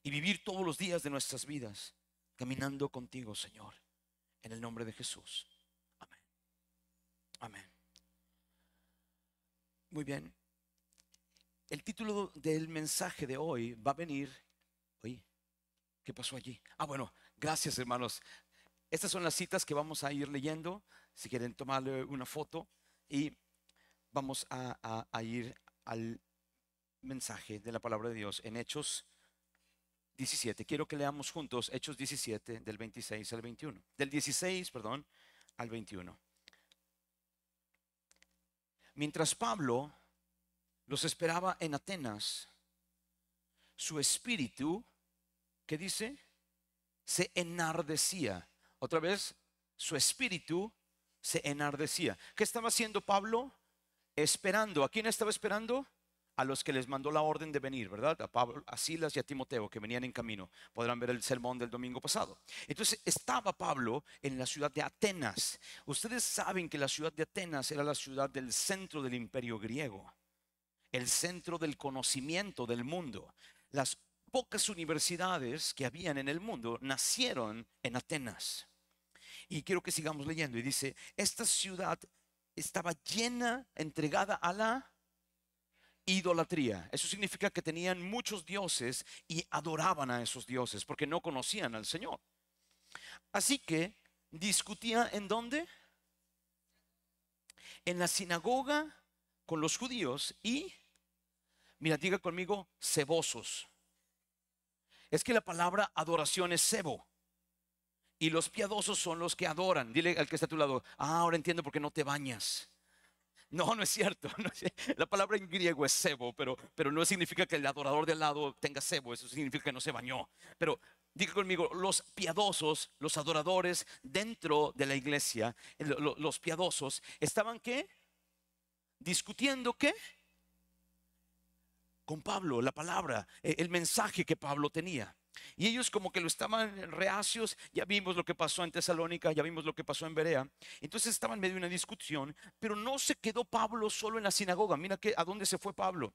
y vivir todos los días de nuestras vidas caminando contigo, Señor, en el nombre de Jesús. Amén. Amén. Muy bien. El título del mensaje de hoy va a venir. Oye, ¿qué pasó allí? Bueno, gracias, hermanos. Estas son las citas que vamos a ir leyendo. Si quieren tomarle una foto, y vamos a ir al mensaje de la palabra de Dios en Hechos 17. Quiero que leamos juntos Hechos 17 del 26 al 21. Del 16, perdón, al 21. Mientras Pablo los esperaba en Atenas, su espíritu, ¿qué dice? Se enardecía. Otra vez, su espíritu se enardecía. ¿Qué estaba haciendo Pablo? Esperando. ¿A quién estaba esperando? A los que les mandó la orden de venir, ¿verdad? A Pablo, a Silas y a Timoteo, que venían en camino. Podrán ver el sermón del domingo pasado. Entonces estaba Pablo en la ciudad de Atenas. Ustedes saben que la ciudad de Atenas era la ciudad del centro del imperio griego, el centro del conocimiento del mundo. Las pocas universidades que habían en el mundo nacieron en Atenas. Y quiero que sigamos leyendo. Y dice, esta ciudad estaba llena, entregada a la idolatría. Eso significa que tenían muchos dioses y adoraban a esos dioses porque no conocían al Señor. Así que discutía ¿en dónde? En la sinagoga con los judíos y, mira, diga conmigo, cebosos. Es que la palabra adoración es cebo. Y los piadosos son los que adoran. Dile al que está a tu lado, ahora entiendo por qué no te bañas. No, no es cierto. No es, la palabra en griego es sebo, pero no significa que el adorador de al lado tenga sebo. Eso significa que no se bañó. Pero diga conmigo, los piadosos, los adoradores dentro de la iglesia, los piadosos, estaban ¿qué? Discutiendo ¿qué? Con Pablo, la palabra, el mensaje que Pablo tenía. Y ellos como que lo estaban reacios. Ya vimos lo que pasó en Tesalónica, ya vimos lo que pasó en Berea. Entonces estaban en medio de una discusión, pero no se quedó Pablo solo en la sinagoga. Mira que a dónde se fue Pablo.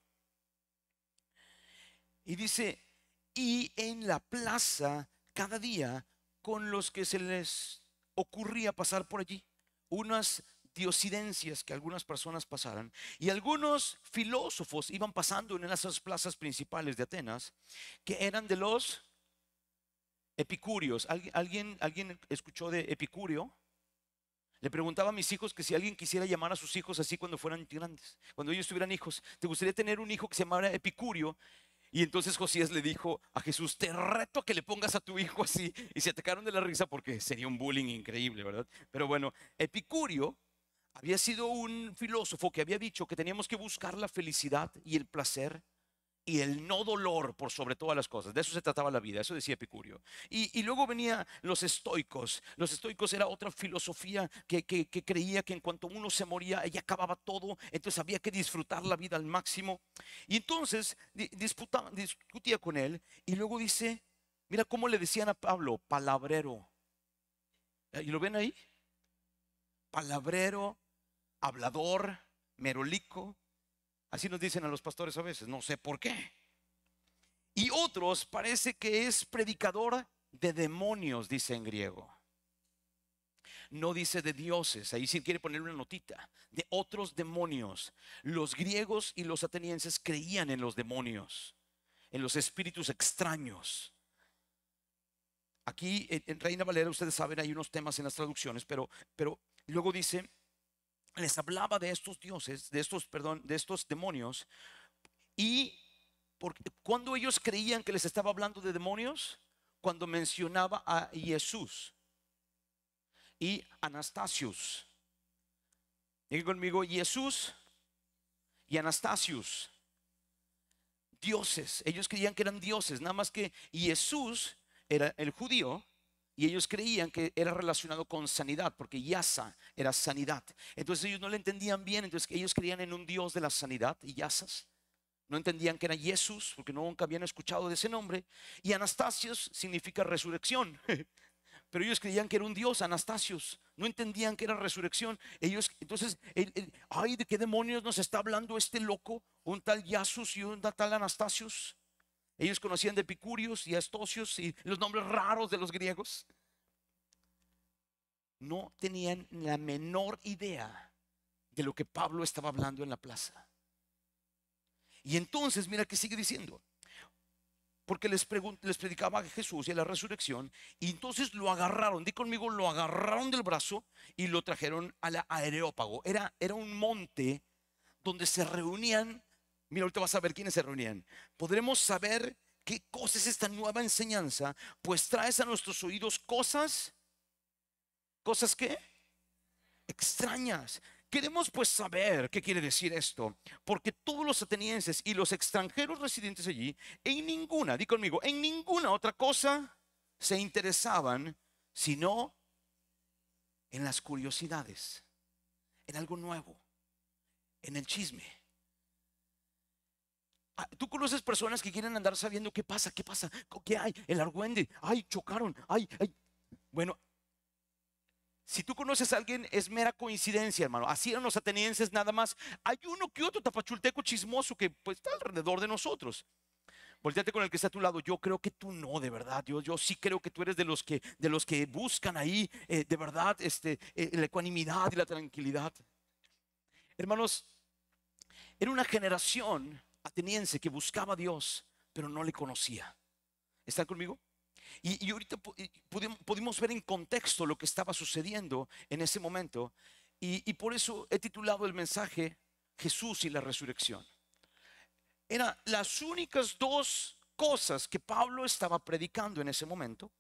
Y dice, y en la plaza cada día con los que se les ocurría pasar por allí, unas diosidencias que algunas personas pasaran, y algunos filósofos iban pasando en esas plazas principales de Atenas, que eran de los epicúreos. ¿Alguien escuchó de Epicurio? Le preguntaba a mis hijos que si alguien quisiera llamar a sus hijos así cuando fueran grandes, cuando ellos tuvieran hijos, ¿te gustaría tener un hijo que se llamara Epicurio? Y entonces Josías le dijo a Jesús, te reto a que le pongas a tu hijo así. Y se atacaron de la risa porque sería un bullying increíble, ¿verdad? Pero bueno, Epicurio había sido un filósofo que había dicho que teníamos que buscar la felicidad y el placer y el no dolor por sobre todas las cosas. De eso se trataba la vida, eso decía Epicurio. Y luego venía los estoicos. Los estoicos era otra filosofía que creía que en cuanto uno se moría, ella acababa todo, entonces había que disfrutar la vida al máximo. Y entonces discutía con él y luego dice, mira cómo le decían a Pablo, palabrero. ¿Y lo ven ahí? Palabrero, hablador, merolico. Así nos dicen a los pastores a veces, no sé por qué. Y otros parece que es predicador de demonios, dice en griego. No dice de dioses, ahí sí quiere poner una notita, de otros demonios. Los griegos y los atenienses creían en los demonios, en los espíritus extraños. Aquí en Reina Valera, ustedes saben, hay unos temas en las traducciones, pero luego dice, les hablaba de estos dioses, de estos demonios. Y porque cuando ellos creían que les estaba hablando de demonios, cuando mencionaba a Jesús y Anastasius. Digan conmigo, Jesús y Anastasius, dioses. Ellos creían que eran dioses, nada más que Jesús era el judío y ellos creían que era relacionado con sanidad, porque Yasa era sanidad. Entonces ellos no le entendían bien, entonces ellos creían en un Dios de la sanidad y Yasas. No entendían que era Jesús, porque nunca habían escuchado de ese nombre. Y Anastasios significa resurrección. Pero ellos creían que era un dios, Anastasios. No entendían que era resurrección. Ellos, entonces, ay, ¿de qué demonios nos está hablando este loco? Un tal Jesús y un tal Anastasios. Ellos conocían de epicúreos y estocios y los nombres raros de los griegos. No tenían la menor idea de lo que Pablo estaba hablando en la plaza. Y entonces mira que sigue diciendo, porque les predicaba a Jesús y a la resurrección, y entonces lo agarraron, di conmigo, lo agarraron del brazo y lo trajeron a la Areópago. Era un monte donde se reunían. Mira, ahorita vas a ver quiénes se reunían. Podremos saber qué cosa es esta nueva enseñanza, pues traes a nuestros oídos cosas que extrañas. Queremos pues saber qué quiere decir esto, porque todos los atenienses y los extranjeros residentes allí, en ninguna, di conmigo, en ninguna otra cosa se interesaban, sino en las curiosidades, en algo nuevo, en el chisme. Tú conoces personas que quieren andar sabiendo qué pasa, qué hay, el argüende, ay, chocaron, ay. Bueno, si tú conoces a alguien, es mera coincidencia, hermano. Así eran los atenienses nada más. Hay uno que otro tapachulteco chismoso que pues está alrededor de nosotros. Volteate con el que está a tu lado. Yo creo que tú no, de verdad. Yo sí creo que tú eres de los que buscan ahí, de verdad, la ecuanimidad y la tranquilidad. Hermanos, era una generación ateniense que buscaba a Dios, pero no le conocía. ¿Están conmigo? Y ahorita pudimos ver en contexto lo que estaba sucediendo en ese momento. Y por eso he titulado el mensaje Jesús y la resurrección. Eran las únicas dos cosas que Pablo estaba predicando en ese momento.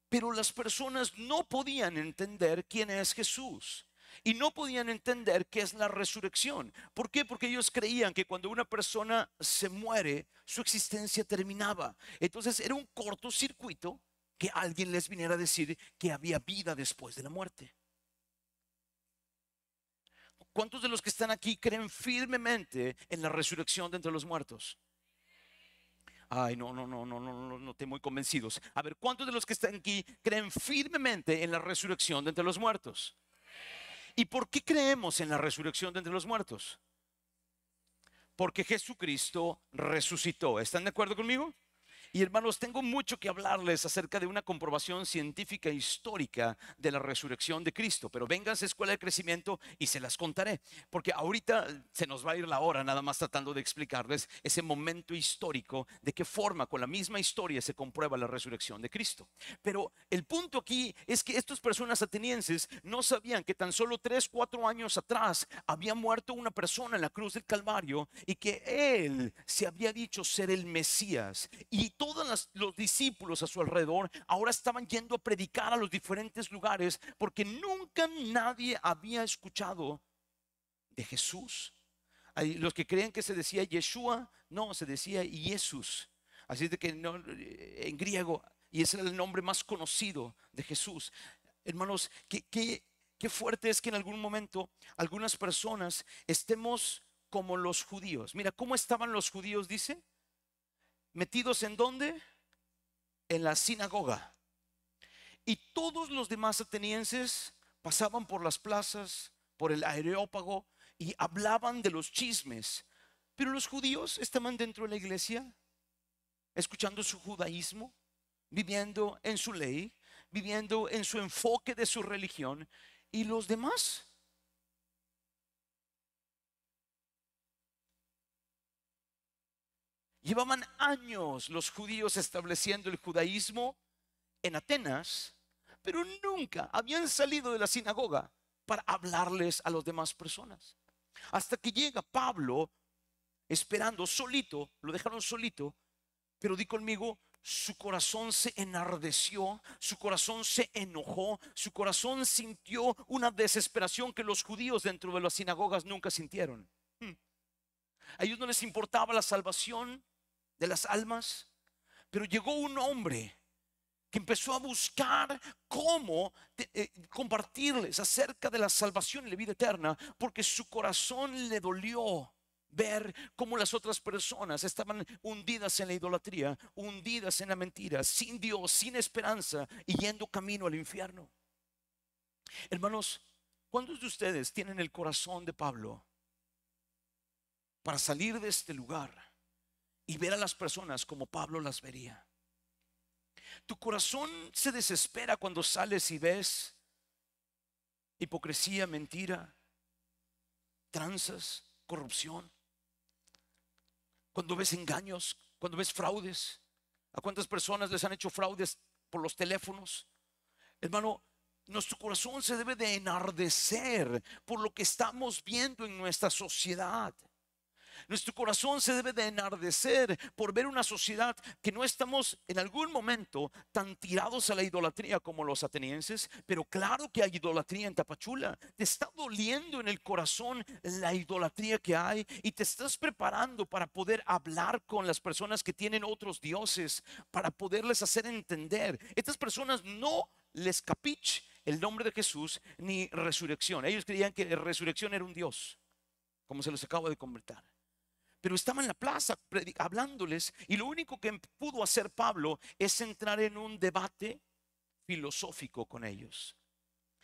Pero las personas no podían entender quién es Jesús. Y no podían entender qué es la resurrección. ¿Por qué? Porque ellos creían que cuando una persona se muere, su existencia terminaba. Entonces era un cortocircuito que alguien les viniera a decir que había vida después de la muerte. ¿Cuántos de los que están aquí creen firmemente en la resurrección de entre los muertos? Ay, no estoy muy convencidos. A ver, ¿cuántos de los que están aquí creen firmemente en la resurrección de entre los muertos? ¿Y por qué creemos en la resurrección de entre los muertos? Porque Jesucristo resucitó. ¿Están de acuerdo conmigo? Y hermanos, tengo mucho que hablarles acerca de una comprobación científica e histórica de la resurrección de Cristo, pero vénganse a Escuela de Crecimiento y se las contaré, porque ahorita se nos va a ir la hora nada más tratando de explicarles ese momento histórico, de qué forma con la misma historia se comprueba la resurrección de Cristo. Pero el punto aquí es que estas personas atenienses no sabían que tan solo 3, 4 años atrás había muerto una persona en la cruz del Calvario y que él se había dicho ser el Mesías, y todos los discípulos a su alrededor ahora estaban yendo a predicar a los diferentes lugares porque nunca nadie había escuchado de Jesús. Hay los que creen que se decía Yeshua, no, se decía Jesús. Así de que no, en griego, y ese era el nombre más conocido de Jesús. Hermanos, qué fuerte es que en algún momento algunas personas estemos como los judíos. Mira, ¿cómo estaban los judíos? Dice, metidos ¿en dónde? En la sinagoga. Y todos los demás atenienses pasaban por las plazas, por el Areópago, y hablaban de los chismes. Pero los judíos estaban dentro de la iglesia, escuchando su judaísmo, viviendo en su ley, viviendo en su enfoque de su religión. Y los demás, llevaban años los judíos estableciendo el judaísmo en Atenas, pero nunca habían salido de la sinagoga para hablarles a las demás personas. Hasta que llega Pablo esperando solito, lo dejaron solito, pero di conmigo, su corazón se enardeció, su corazón se enojó, su corazón sintió una desesperación que los judíos dentro de las sinagogas nunca sintieron. A ellos no les importaba la salvación de las almas, pero llegó un hombre que empezó a buscar cómo compartirles acerca de la salvación y la vida eterna, porque su corazón le dolió ver cómo las otras personas estaban hundidas en la idolatría, hundidas en la mentira, sin Dios, sin esperanza y yendo camino al infierno. Hermanos, ¿cuántos de ustedes tienen el corazón de Pablo para salir de este lugar y ver a las personas como Pablo las vería. Tu corazón se desespera cuando sales y ves hipocresía, mentira, tranzas, corrupción. Cuando ves engaños, cuando ves fraudes. ¿A cuántas personas les han hecho fraudes por los teléfonos? Hermano, nuestro corazón se debe de enardecer por lo que estamos viendo en nuestra sociedad. Nuestro corazón se debe de enardecer por ver una sociedad que no estamos en algún momento tan tirados a la idolatría como los atenienses, pero claro que hay idolatría en Tapachula. Te está doliendo en el corazón la idolatría que hay y te estás preparando para poder hablar con las personas que tienen otros dioses, para poderles hacer entender. Estas personas no les capich el nombre de Jesús ni resurrección. Ellos creían que resurrección era un dios, como se los acabo de comentar. Pero estaba en la plaza hablándoles, y lo único que pudo hacer Pablo es entrar en un debate filosófico con ellos.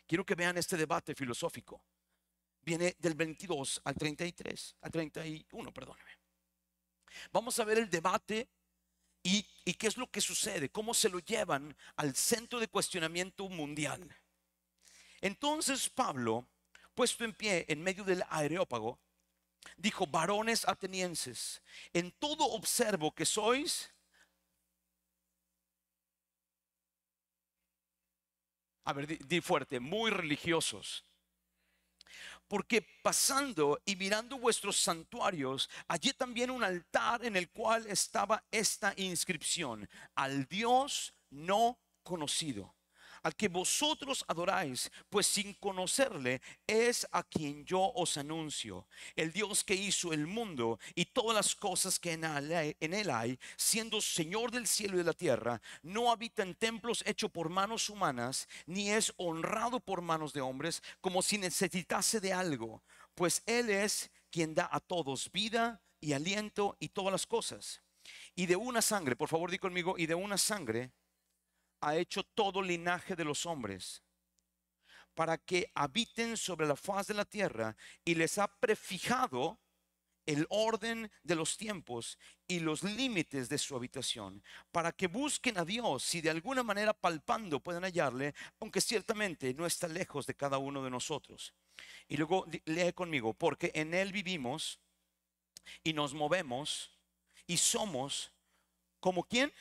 Quiero que vean este debate filosófico. Viene del 22 al 33, al 31, perdóneme. Vamos a ver el debate y qué es lo que sucede, cómo se lo llevan al centro de cuestionamiento mundial. Entonces Pablo, puesto en pie en medio del Areópago, dijo: varones atenienses, en todo observo que sois, a ver, di fuerte, muy religiosos. Porque pasando y mirando vuestros santuarios, hallé también un altar en el cual estaba esta inscripción: al Dios no conocido, al que vosotros adoráis, pues sin conocerle es a quien yo os anuncio. El Dios que hizo el mundo y todas las cosas que en él hay, siendo Señor del cielo y de la tierra, no habita en templos hechos por manos humanas, ni es honrado por manos de hombres, como si necesitase de algo, pues Él es quien da a todos vida y aliento y todas las cosas. Y de una sangre, por favor di conmigo, y de una sangre ha hecho todo linaje de los hombres, para que habiten sobre la faz de la tierra, y les ha prefijado el orden de los tiempos y los límites de su habitación, para que busquen a Dios, si de alguna manera palpando pueden hallarle, aunque ciertamente no está lejos de cada uno de nosotros. Y luego lee conmigo: porque en Él vivimos y nos movemos y somos, ¿como quién?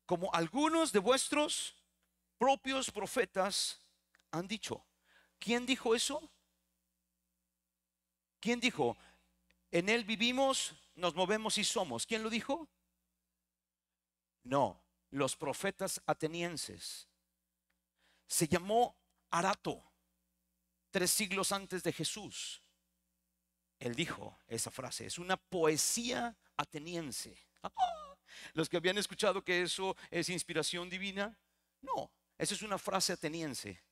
Como algunos de vuestros propios profetas han dicho. ¿Quién dijo eso? ¿Quién dijo? En Él vivimos, nos movemos y somos. ¿Quién lo dijo? No, los profetas atenienses. Se llamó Arato, 3 siglos antes de Jesús. Él dijo esa frase. Es una poesía ateniense. Los que habían escuchado que eso es inspiración divina, no, esa es una frase ateniense.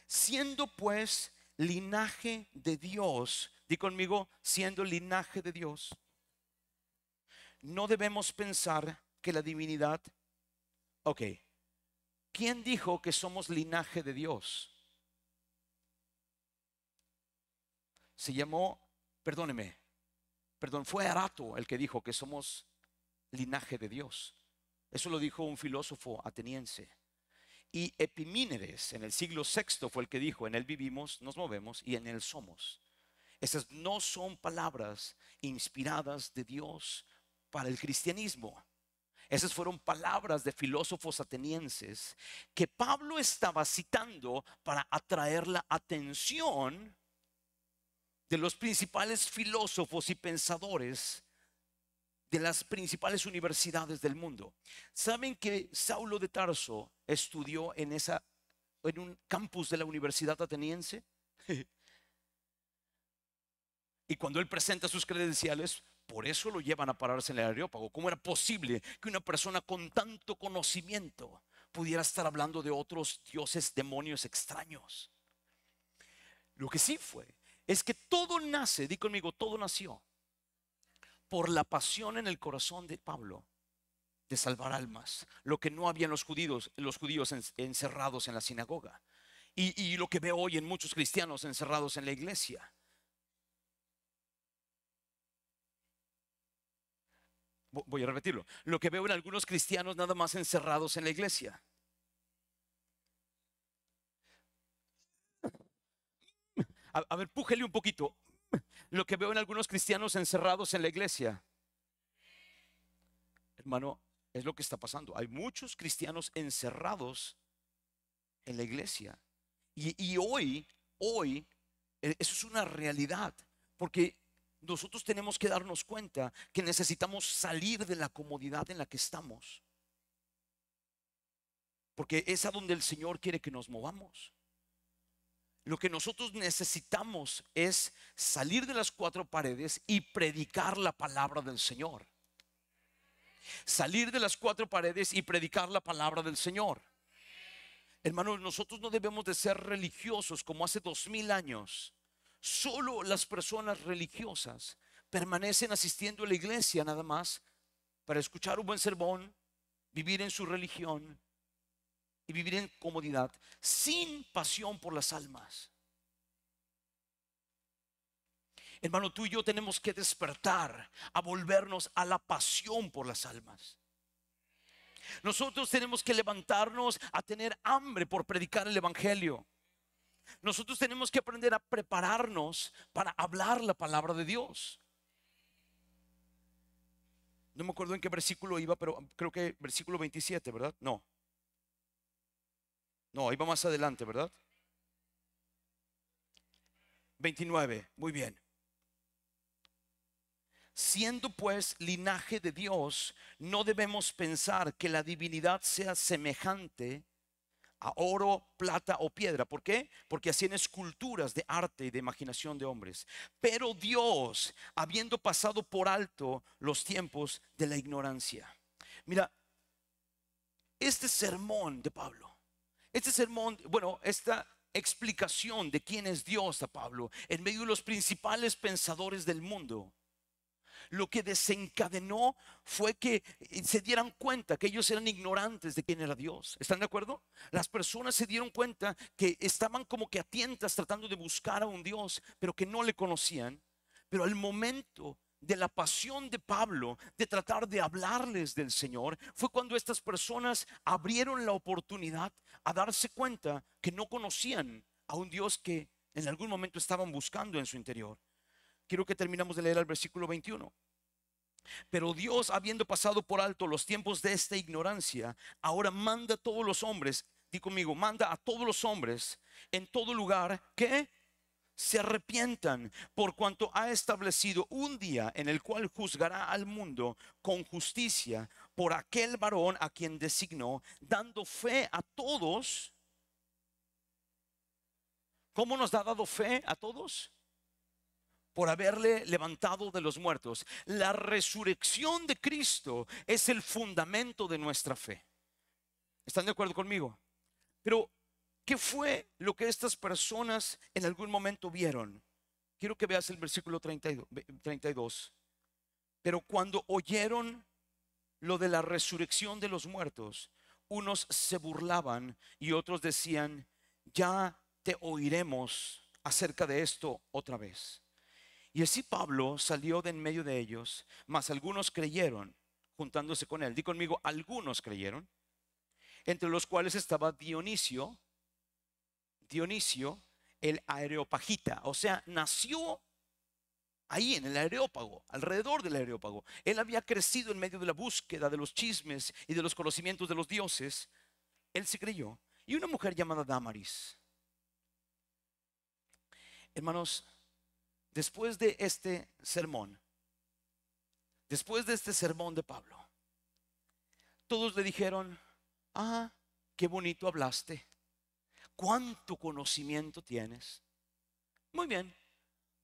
Siendo pues linaje de Dios, di conmigo, siendo linaje de Dios, no debemos pensar que la divinidad, ok, ¿quién dijo que somos linaje de Dios? Se llamó, perdóneme, fue Arato el que dijo que somos linaje de Dios. Eso lo dijo un filósofo ateniense. Y Epimínides en el siglo VI fue el que dijo: en Él vivimos, nos movemos y en Él somos. Esas no son palabras inspiradas de Dios para el cristianismo. Esas fueron palabras de filósofos atenienses que Pablo estaba citando para atraer la atención de los principales filósofos y pensadores de las principales universidades del mundo. ¿Saben que Saulo de Tarso estudió en un campus de la Universidad Ateniense? Y cuando él presenta sus credenciales, por eso lo llevan a pararse en el Areópago. ¿Cómo era posible que una persona con tanto conocimiento pudiera estar hablando de otros dioses, demonios extraños? Lo que sí fue es que todo nace, di conmigo, todo nació por la pasión en el corazón de Pablo de salvar almas, lo que no habían los judíos encerrados en la sinagoga. Y lo que veo hoy en muchos cristianos encerrados en la iglesia. Voy a repetirlo. Lo que veo en algunos cristianos nada más encerrados en la iglesia. A ver, pújele un poquito. Lo que veo en algunos cristianos encerrados en la iglesia. Hermano, es lo que está pasando. Hay muchos cristianos encerrados en la iglesia. Y hoy, eso es una realidad. Porque nosotros tenemos que darnos cuenta que necesitamos salir de la comodidad en la que estamos. Porque es a donde el Señor quiere que nos movamos. Lo que nosotros necesitamos es salir de las cuatro paredes y predicar la palabra del Señor. Salir de las cuatro paredes y predicar la palabra del Señor. Hermanos, nosotros no debemos de ser religiosos como hace 2000 años. Solo las personas religiosas permanecen asistiendo a la iglesia nada más para escuchar un buen sermón, vivir en su religión y vivir en comodidad, sin pasión por las almas. Hermano, tú y yo tenemos que despertar a volvernos a la pasión por las almas. Nosotros tenemos que levantarnos a tener hambre por predicar el evangelio. Nosotros tenemos que aprender a prepararnos para hablar la palabra de Dios. No me acuerdo en qué versículo iba, pero creo que versículo 27, ¿verdad? No, iba más adelante, ¿verdad? 29, muy bien. Siendo pues linaje de Dios, no debemos pensar que la divinidad sea semejante a oro, plata o piedra. ¿Por qué? Porque hacían esculturas de arte y de imaginación de hombres. Pero Dios, habiendo pasado por alto los tiempos de la ignorancia. Mira, este sermón de Pablo, esta explicación de quién es Dios a Pablo en medio de los principales pensadores del mundo, lo que desencadenó fue que se dieran cuenta que ellos eran ignorantes de quién era Dios. ¿Están de acuerdo? Las personas se dieron cuenta que estaban como que a tientas tratando de buscar a un Dios, pero que no le conocían. Pero al momento de la pasión de Pablo de tratar de hablarles del Señor, fue cuando estas personas abrieron la oportunidad a darse cuenta que no conocían a un Dios que en algún momento estaban buscando en su interior. Quiero que terminamos de leer el versículo 21. Pero Dios, habiendo pasado por alto los tiempos de esta ignorancia, ahora manda a todos los hombres, di conmigo, manda a todos los hombres en todo lugar que se arrepientan, por cuanto ha establecido un día en el cual juzgará al mundo con justicia por aquel varón a quien designó, dando fe a todos. ¿Cómo nos ha dado fe a todos? Por haberle levantado de los muertos. La resurrección de Cristo es el fundamento de nuestra fe. ¿Están de acuerdo conmigo? Pero, ¿qué fue lo que estas personas en algún momento vieron? Quiero que veas el versículo 32. Pero cuando oyeron lo de la resurrección de los muertos, unos se burlaban y otros decían: ya te oiremos acerca de esto otra vez. Y así Pablo salió de en medio de ellos, mas algunos creyeron, juntándose con él. Di conmigo, algunos creyeron, entre los cuales estaba Dionisio el Areopagita. O sea, nació ahí en el Areópago, alrededor del Areópago. Él había crecido en medio de la búsqueda de los chismes y de los conocimientos de los dioses. Él se creyó. Y una mujer llamada Damaris. Hermanos, después de este sermón de Pablo, todos le dijeron: ah, qué bonito hablaste, cuánto conocimiento tienes. Muy bien,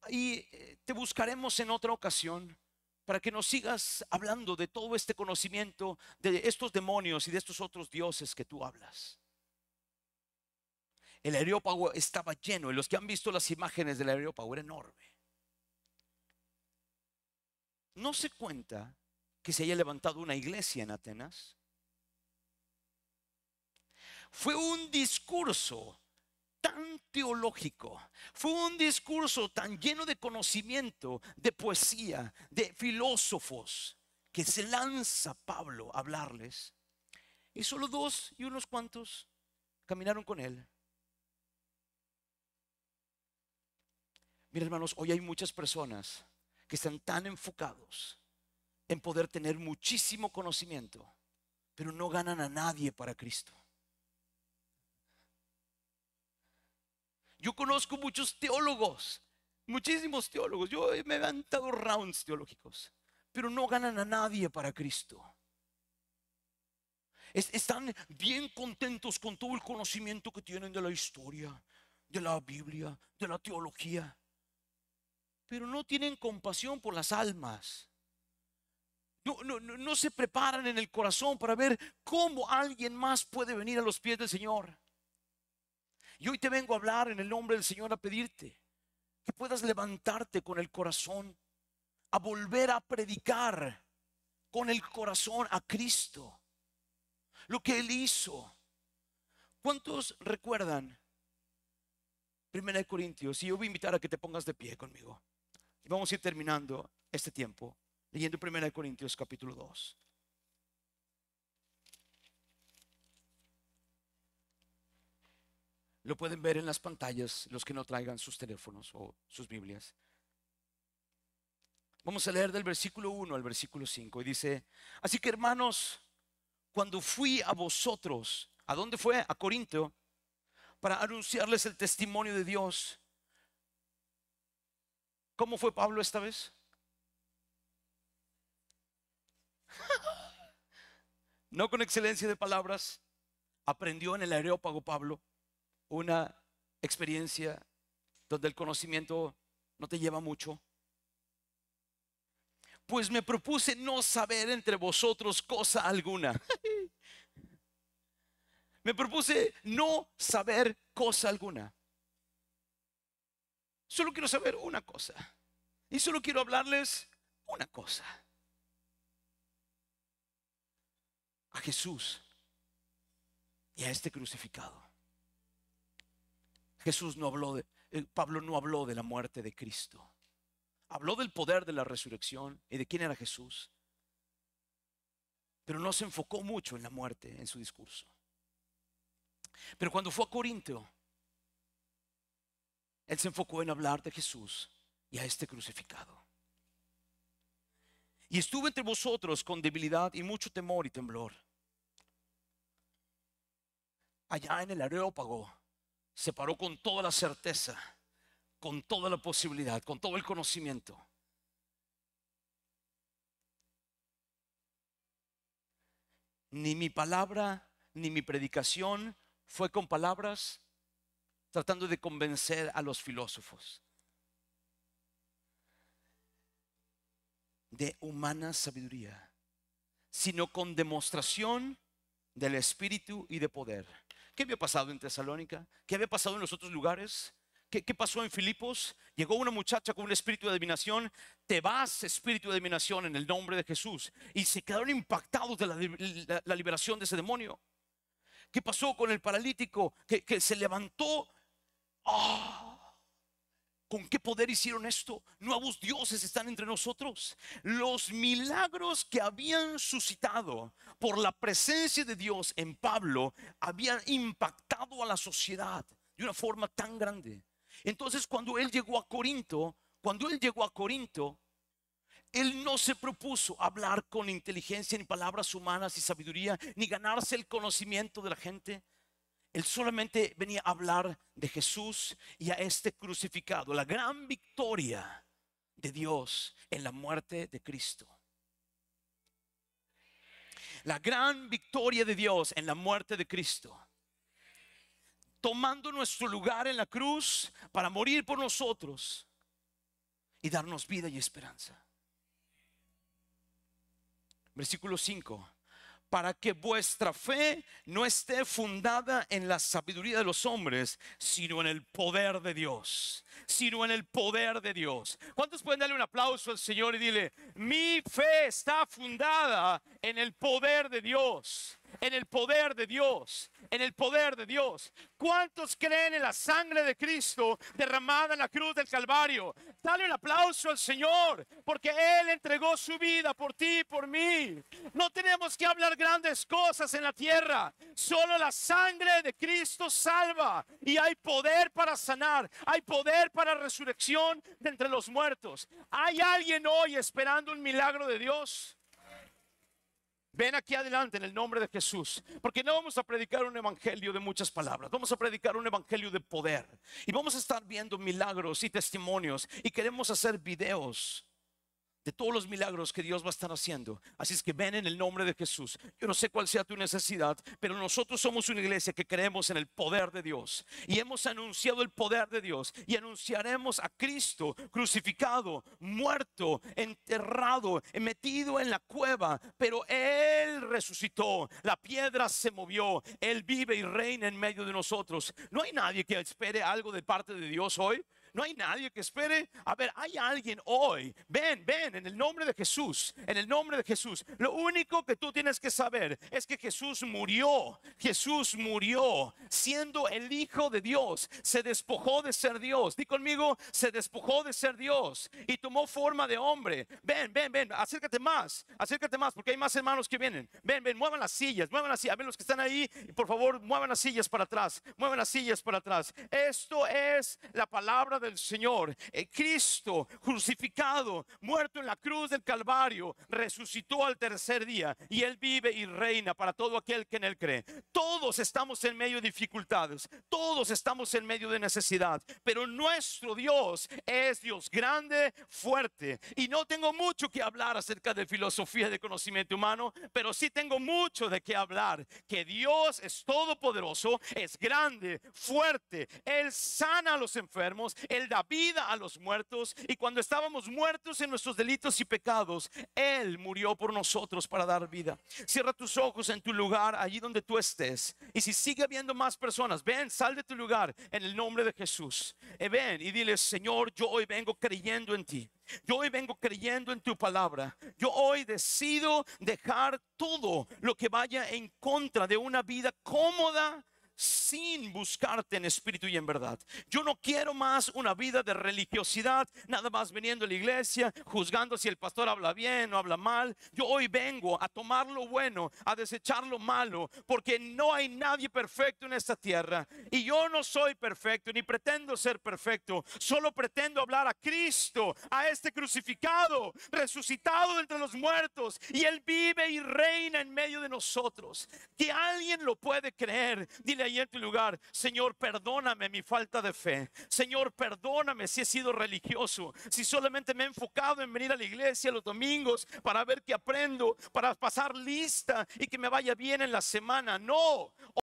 y te buscaremos en otra ocasión para que nos sigas hablando de todo este conocimiento, de estos demonios y de estos otros dioses que tú hablas. El Areópago estaba lleno, y los que han visto las imágenes del Areópago era enorme. No se cuenta que se haya levantado una iglesia en Atenas. Fue un discurso tan teológico, fue un discurso tan lleno de conocimiento, de poesía, de filósofos, que se lanza Pablo a hablarles. Y solo dos y unos cuantos caminaron con él. Mira, hermanos, hoy hay muchas personas que están tan enfocados en poder tener muchísimo conocimiento, pero no ganan a nadie para Cristo. Yo conozco muchos teólogos, muchísimos teólogos. Yo me he levantado rounds teológicos, pero no ganan a nadie para Cristo. Están bien contentos con todo el conocimiento que tienen de la historia, de la Biblia, de la teología, pero no tienen compasión por las almas. No se preparan en el corazón para ver cómo alguien más puede venir a los pies del Señor. Y hoy te vengo a hablar en el nombre del Señor, a pedirte que puedas levantarte con el corazón, a volver a predicar con el corazón a Cristo, lo que Él hizo. ¿Cuántos recuerdan 1 Corintios? Y yo voy a invitar a que te pongas de pie conmigo. Y vamos a ir terminando este tiempo leyendo 1 Corintios capítulo 2. Lo pueden ver en las pantallas los que no traigan sus teléfonos o sus Biblias. Vamos a leer del versículo 1 al versículo 5 y dice: así que, hermanos, cuando fui a vosotros, ¿a dónde fue? A Corinto, para anunciarles el testimonio de Dios. ¿Cómo fue Pablo esta vez? No con excelencia de palabras. Aprendió en el Areópago Pablo una experiencia donde el conocimiento no te lleva mucho. Pues me propuse no saber entre vosotros cosa alguna. Me propuse no saber cosa alguna. Solo quiero saber una cosa. Y solo quiero hablarles una cosa: a Jesús y a este crucificado. Pablo no habló de la muerte de Cristo. Habló del poder de la resurrección y de quién era Jesús, pero no se enfocó mucho en la muerte en su discurso. Pero cuando fue a Corinto, él se enfocó en hablar de Jesús y a este crucificado. Y estuve entre vosotros con debilidad y mucho temor y temblor. Allá en el Areópago se paró con toda la certeza, con toda la posibilidad, con todo el conocimiento. Ni mi palabra ni mi predicación fue con palabras tratando de convencer a los filósofos, de humana sabiduría, sino con demostración del Espíritu y de poder. ¿Qué había pasado en Tesalónica? ¿Qué había pasado en los otros lugares? ¿Qué pasó en Filipos? Llegó una muchacha con un espíritu de adivinación. Te vas, espíritu de adivinación, en el nombre de Jesús. Y se quedaron impactados de la liberación de ese demonio. ¿Qué pasó con el paralítico que se levantó? ¿Con qué poder hicieron esto? Nuevos dioses están entre nosotros. Los milagros que habían suscitado por la presencia de Dios en Pablo habían impactado a la sociedad de una forma tan grande. Entonces, cuando él llegó a Corinto, él no se propuso hablar con inteligencia, ni palabras humanas y sabiduría, ni ganarse el conocimiento de la gente. Él solamente venía a hablar de Jesús y a este crucificado, la gran victoria de Dios en la muerte de Cristo. La gran victoria de Dios en la muerte de Cristo, tomando nuestro lugar en la cruz para morir por nosotros y darnos vida y esperanza. Versículo 5: para que vuestra fe no esté fundada en la sabiduría de los hombres, sino en el poder de Dios. ¿Cuántos pueden darle un aplauso al Señor y dile: mi fe está fundada en el poder de Dios? En el poder de Dios. en el poder de Dios? ¿Cuántos creen en la sangre de Cristo derramada en la cruz del Calvario? Dale un aplauso al Señor, porque Él entregó su vida por ti y por mí. No tenemos que hablar grandes cosas en la tierra. Solo la sangre de Cristo salva. Y hay poder para sanar. Hay poder para resurrección de entre los muertos. ¿Hay alguien hoy esperando un milagro de Dios? Ven aquí adelante en el nombre de Jesús, porque no vamos a predicar un evangelio de muchas palabras, vamos a predicar un evangelio de poder y vamos a estar viendo milagros y testimonios y queremos hacer videos de todos los milagros que Dios va a estar haciendo. Así es que ven en el nombre de Jesús. Yo no sé cuál sea tu necesidad, pero nosotros somos una iglesia que creemos en el poder de Dios y hemos anunciado el poder de Dios y anunciaremos a Cristo crucificado, muerto, enterrado, metido en la cueva, pero Él resucitó, la piedra se movió, Él vive y reina en medio de nosotros. No hay nadie que espere algo de parte de Dios hoy. No hay nadie que espere. A ver, hay alguien hoy. Ven, ven, en el nombre de Jesús. En el nombre de Jesús. Lo único que tú tienes que saber es que Jesús murió. Jesús murió siendo el Hijo de Dios. Se despojó de ser Dios. Di conmigo, se despojó de ser Dios y tomó forma de hombre. Ven, ven, ven. Acércate más, porque hay más hermanos que vienen. Ven, ven, muevan las sillas, muevan las sillas. A ver, los que están ahí, por favor, muevan las sillas para atrás. Muevan las sillas para atrás. Esto es la palabra del Señor. Cristo crucificado, muerto en la cruz del Calvario, resucitó al tercer día y Él vive y reina para todo aquel que en Él cree. Todos estamos en medio de dificultades, todos estamos en medio de necesidad, pero nuestro Dios es Dios grande, fuerte. Y no tengo mucho que hablar acerca de filosofía de conocimiento humano, pero sí tengo mucho de qué hablar, que Dios es todopoderoso, es grande, fuerte. Él sana a los enfermos, Él da vida a los muertos, y cuando estábamos muertos en nuestros delitos y pecados, Él murió por nosotros para dar vida. Cierra tus ojos en tu lugar, allí donde tú estés, y si sigue habiendo más personas, ven, sal de tu lugar en el nombre de Jesús. Ven y dile: Señor, yo hoy vengo creyendo en ti. Yo hoy vengo creyendo en tu palabra. Yo hoy decido dejar todo lo que vaya en contra de una vida cómoda, sin buscarte en espíritu y en verdad. Yo no quiero más una vida de religiosidad, nada más viniendo a la iglesia, juzgando si el pastor habla bien o habla mal. Yo hoy vengo a tomar lo bueno, a desechar lo malo, porque no hay nadie perfecto en esta tierra. Y yo no soy perfecto, ni pretendo ser perfecto. Solo pretendo hablar a Cristo, a este crucificado, resucitado de entre los muertos. Y Él vive y reina en medio de nosotros. Que alguien lo puede creer. Dile ahí en tu lugar: Señor, perdóname mi falta de fe. Señor, perdóname si he sido religioso, si solamente me he enfocado en venir a la iglesia los domingos para ver qué aprendo, para pasar lista y que me vaya bien en la semana. No.